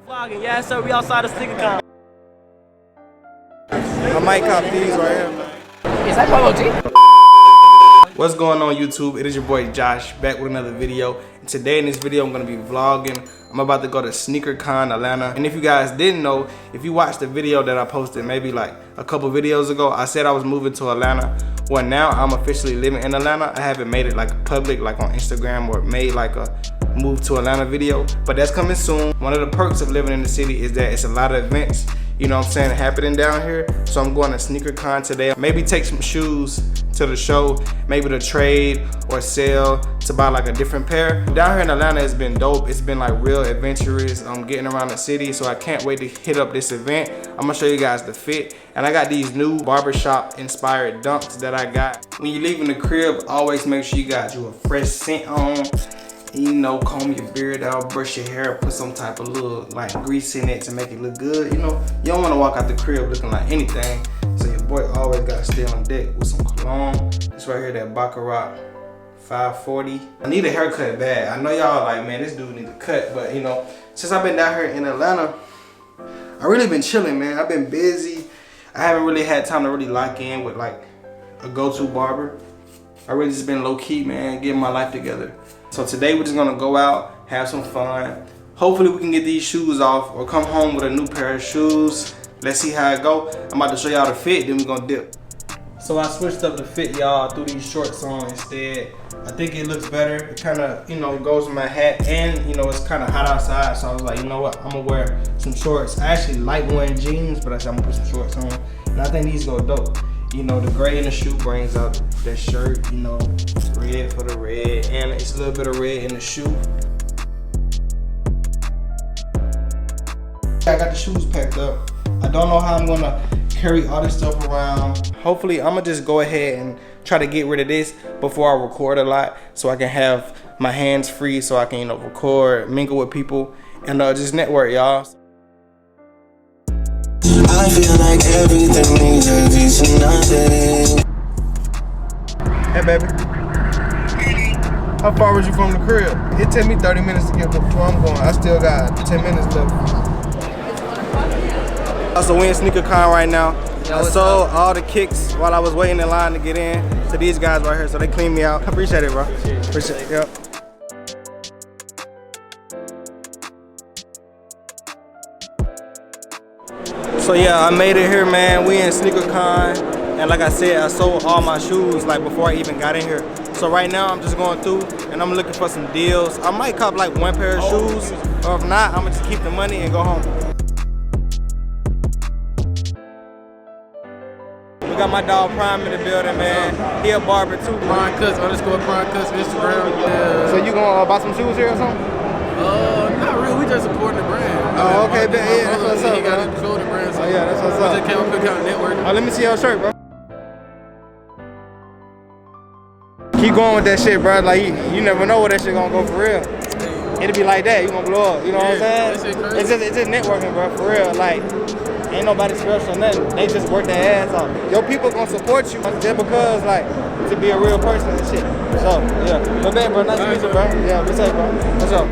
Vlogging, yeah, so we outside of SneakerCon. I might cop these right here, man. Is that Polo G? What's going on YouTube? It is your boy Josh back with another video. And today in this video I'm gonna be vlogging. I'm about to go to SneakerCon Atlanta. And if you guys didn't know, if you watched the video that I posted maybe like a couple videos ago, I said I was moving to Atlanta. Well, now I'm officially living in Atlanta. I haven't made it like public, like on Instagram, or made like a move to Atlanta video, but that's coming soon. One of the perks of living in the city is that it's a lot of events, you know what I'm saying, happening down here. So I'm going to SneakerCon today. Maybe take some shoes to the show, maybe to trade or sell to buy like a different pair. Down here in Atlanta, it's been dope. It's been like real adventurous. I'm getting around the city, so I can't wait to hit up this event. I'm gonna show you guys the fit. And I got these new Barber Shop inspired dunks that I got. When you're leaving the crib, always make sure you got you a fresh scent on. You know, comb your beard out, brush your hair, put some type of little like grease in it to make it look good. You know, you don't want to walk out the crib looking like anything. So your boy always got to stay on deck with some cologne. This right here, that Baccarat 540. I need a haircut bad. I know y'all like, man, this dude need a cut. But you know, since I've been down here in Atlanta, I really been chilling, man. I've been busy. I haven't really had time to really lock in with like a go-to barber. I really just been low-key, man, getting my life together. So today we're just gonna go out, have some fun. Hopefully we can get these shoes off or come home with a new pair of shoes. Let's see how it go. I'm about to show y'all the fit, then we're gonna dip. So I switched up the fit, y'all, threw these shorts on instead. I think it looks better. It kinda, you know, goes with my hat, and you know, it's kinda hot outside. So I was like, you know what, I'm gonna wear some shorts. I actually like wearing jeans, but I said I'm gonna put some shorts on. And I think these go dope. You know, the gray in the shoe brings out that shirt, you know, red for the red, and it's a little bit of red in the shoe. I got the shoes packed up. I don't know how I'm gonna carry all this stuff around. Hopefully, I'm gonna just go ahead and try to get rid of this before I record a lot, so I can have my hands free, so I can, you know, record, mingle with people, and just network, y'all. I feel like everything needs a piece of nothing. Hey baby, how far was you from the crib? It took me 30 minutes to get to where I'm going. I still got 10 minutes left. So we in SneakerCon right now. I sold all the kicks while I was waiting in line to get in to these guys right here, so they cleaned me out. I appreciate it, bro. Appreciate it, yep. So yeah, I made it here, man. We in SneakerCon, and like I said, I sold all my shoes like before I even got in here. So right now I'm just going through and I'm looking for some deals. I might cop like one pair of shoes, or if not, I'm gonna just keep the money and go home. We got my dog Prime in the building, man. He a barber too. Prime Cuts, _Prime Cuts, Instagram. Yeah. So you gonna buy some shoes here or something? Not really. We just supporting the brand. Oh, okay, but yeah, that's what's up, He got bro. to control the brand. So Oh yeah, that's what's we up. just came up with kind of network. Oh, let me see your shirt, bro. Keep going with that shit, bro. Like you never know where that shit gonna go for real. It'll be like that. You gonna blow up. You know what I'm saying? That shit crazy. It's just networking, bro. For real. Like ain't nobody special or nothing. They just work their ass off. Your people gonna support you just because, like, to be a real person and shit. So yeah. But man, bro, nice to meet you, bro. Yeah, what's up, bro? What's up?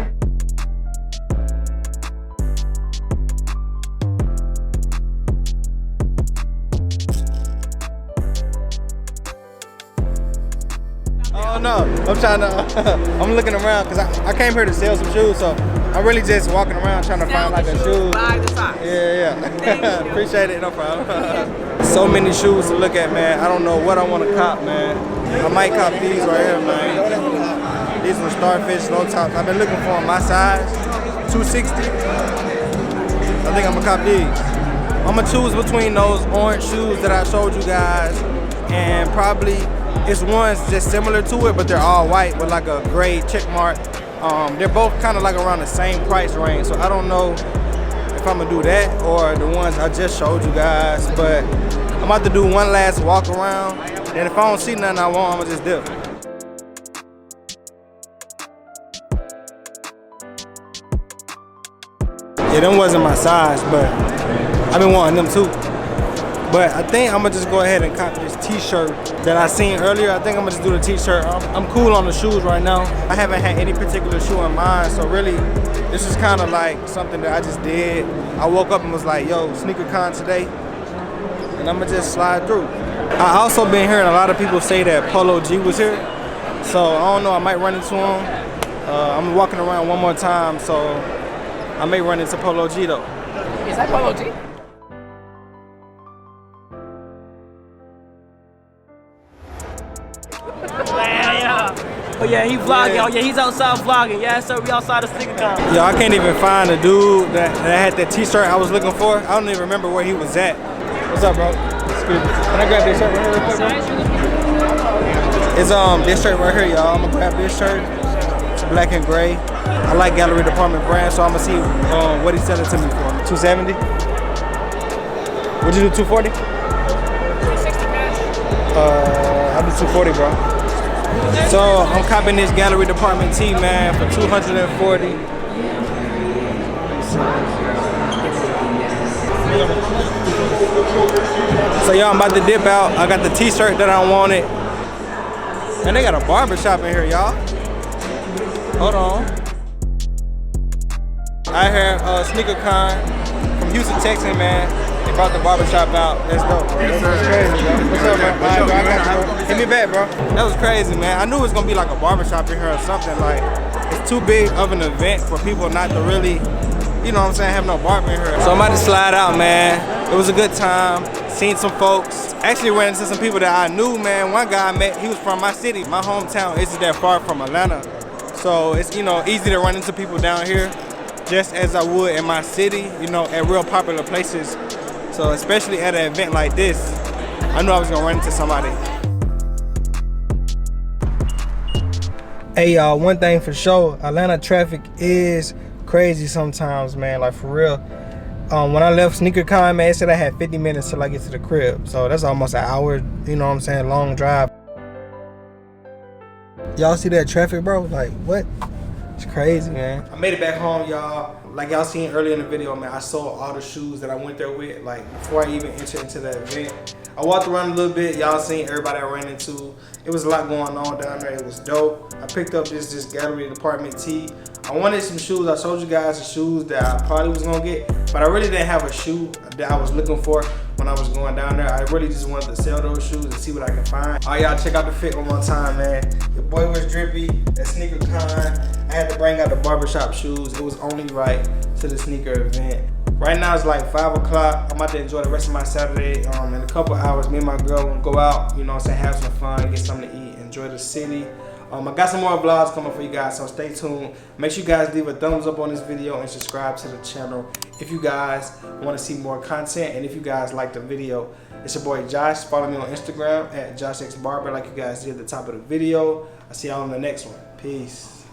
Oh no, I'm trying to, I'm looking around because I came here to sell some shoes, so I'm really just walking around trying to find like a shoe. Buy the socks. Yeah. Appreciate it, no problem. So many shoes to look at, man. I don't know what I want to cop, man. I might cop these right here, man. These are Starfish low tops. I've been looking for them my size, 260. I think I'm gonna cop these. I'm gonna choose between those orange shoes that I showed you guys, and probably it's ones just similar to it, but they're all white with like a gray check mark. They're both kind of like around the same price range, so I don't know if I'm gonna do that or the ones I just showed you guys, but I'm about to do one last walk around, and if I don't see nothing I want, I'm gonna just dip. Yeah, them wasn't my size, but I've been wanting them too. But I think I'm gonna just go ahead and cop this t-shirt that I seen earlier. I think I'm gonna just do the t-shirt. I'm cool on the shoes right now. I haven't had any particular shoe in mind, so really, this is kind of like something that I just did. I woke up and was like, yo, SneakerCon today, and I'm gonna just slide through. I also been hearing a lot of people say that Polo G was here, so I don't know, I might run into him. I'm walking around one more time, so I may run into Polo G though. Is that Polo G? Oh yeah, he vlogging. Yeah. Oh yeah, he's outside vlogging. Yeah, sir, we outside the SneakerCon. Yo, I can't even find the dude that had that t-shirt I was looking for. I don't even remember where he was at. What's up, bro? Excuse me. Can I grab this shirt right here real quick, bro? It's this shirt right here, y'all. I'm gonna grab this shirt. It's black and gray. I like Gallery Department brand, so I'm gonna see what he's selling to me for. 270? Would you do 240? 260 cash. I'll do 240, bro. So I'm copping this Gallery Department tee, man, for 240. So y'all, I'm about to dip out. I got the t-shirt that I wanted. And they got a barber shop in here, y'all. Hold on. I heard SneakerCon from Houston, Texas, man. They brought the barber shop out. That's dope. That's crazy, bro. What's up, man? All right, bro. I got you, bro. Hit me back, bro. That was crazy, man. I knew it was gonna be like a barber shop in here or something. Like, it's too big of an event for people not to really, you know what I'm saying, have no barber in here. So I'm about to slide out, man. It was a good time. Seen some folks. Actually ran into some people that I knew, man. One guy I met, he was from my city. My hometown isn't that far from Atlanta. So it's, you know, easy to run into people down here just as I would in my city, you know, at real popular places. So especially at an event like this, I knew I was gonna run into somebody. Hey y'all, one thing for sure, Atlanta traffic is crazy sometimes, man, like for real. When I left SneakerCon, man, it said I had 50 minutes till I get to the crib. So that's almost an hour, you know what I'm saying, long drive. Y'all see that traffic, bro? Like, what? It's crazy, man. I made it back home, y'all. Like y'all seen earlier in the video, man, I sold all the shoes that I went there with, like, before I even entered into that event. I walked around a little bit. Y'all seen everybody I ran into. It was a lot going on down there. It was dope. I picked up this Gallery Department tee. I wanted some shoes. I showed you guys the shoes that I probably was gonna get, but I really didn't have a shoe that I was looking for when I was going down there. I really just wanted to sell those shoes and see what I can find. All right, y'all, check out the fit one more time, man. Your boy was drippy at SneakerCon. I had to bring out the barbershop shoes. It was only right to the sneaker event. Right now it's like 5 o'clock. I'm about to enjoy the rest of my Saturday. In a couple hours, me and my girl will go out, you know what I'm saying, have some fun, get something to eat, enjoy the city. I got some more vlogs coming for you guys, so stay tuned. Make sure you guys leave a thumbs up on this video and subscribe to the channel if you guys want to see more content and if you guys like the video. It's your boy Josh. Follow me on Instagram at JoshXBarber like you guys did at the top of the video. I'll see y'all on the next one. Peace.